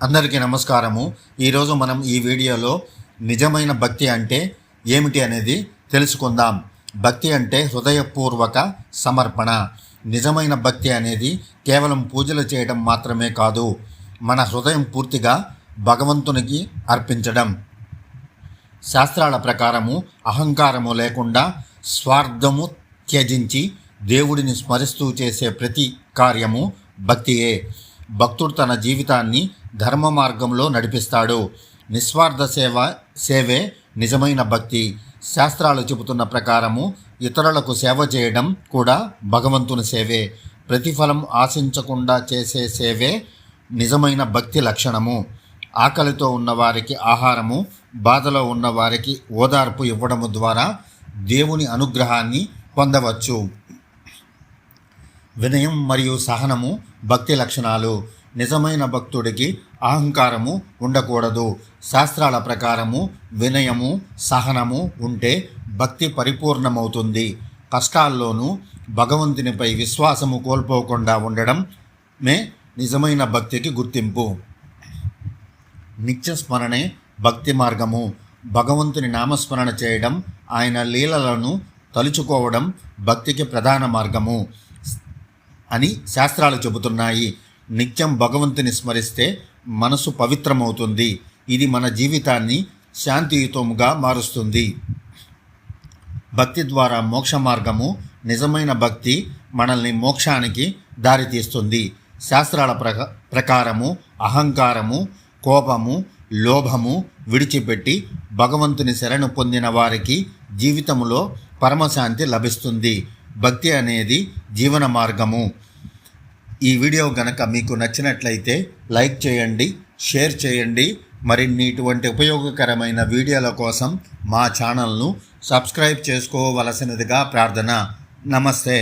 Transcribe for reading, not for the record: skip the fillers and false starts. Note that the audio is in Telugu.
అందరికీ నమస్కారము. ఈరోజు మనం ఈ వీడియోలో నిజమైన భక్తి అంటే ఏమిటి అనేది తెలుసుకుందాం. భక్తి అంటే హృదయపూర్వక సమర్పణ. నిజమైన భక్తి అనేది కేవలం పూజలు చేయడం మాత్రమే కాదు, మన హృదయం పూర్తిగా భగవంతునికి అర్పించడం. శాస్త్రాల ప్రకారము అహంకారము లేకుండా స్వార్థము త్యజించి దేవుడిని స్మరిస్తూ చేసే ప్రతి కార్యము భక్తియే. భక్తుడు తన జీవితాన్ని ధర్మ మార్గంలో నడిపిస్తాడు. నిస్వార్థ సేవే నిజమైన భక్తి. శాస్త్రాలు చెబుతున్న ప్రకారము ఇతరులకు సేవ చేయడం కూడా భగవంతుని సేవే. ప్రతిఫలం ఆశించకుండా చేసే సేవే నిజమైన భక్తి లక్షణము. ఆకలితో ఉన్నవారికి ఆహారము, బాధలో ఉన్నవారికి ఓదార్పు ఇవ్వడము ద్వారా దేవుని అనుగ్రహాన్ని పొందవచ్చు. వినయం మరియు సహనము భక్తి లక్షణాలు. నిజమైన భక్తుడికి అహంకారము ఉండకూడదు. శాస్త్రాల ప్రకారము వినయము, సహనము ఉంటే భక్తి పరిపూర్ణమవుతుంది. కష్టాల్లోనూ భగవంతునిపై విశ్వాసము కోల్పోకుండా ఉండడమే నిజమైన భక్తికి గుర్తింపు. నిత్య స్మరణే భక్తి మార్గము. భగవంతుని నామస్మరణ చేయడం, ఆయన లీలలను తలుచుకోవడం భక్తికి ప్రధాన మార్గము అని శాస్త్రాలు చెబుతున్నాయి. నిత్యం భగవంతుని స్మరిస్తే మనసు పవిత్రమవుతుంది. ఇది మన జీవితాన్ని శాంతియుతముగా మారుస్తుంది. భక్తి ద్వారా మోక్ష మార్గము. నిజమైన భక్తి మనల్ని మోక్షానికి దారితీస్తుంది. శాస్త్రాల ప్రకారము అహంకారము, కోపము, లోభము విడిచిపెట్టి భగవంతుని శరణు పొందిన వారికి జీవితంలో పరమశాంతి లభిస్తుంది. భక్తి అనేది జీవన మార్గము. ఈ వీడియో గనక మీకు నచ్చినట్లయితే లైక్ చేయండి, షేర్ చేయండి. మరిన్ని ఇటువంటి ఉపయోగకరమైన వీడియోల కోసం మా ఛానల్ను సబ్స్క్రైబ్ చేసుకోవలసినదిగా ప్రార్థన. నమస్తే.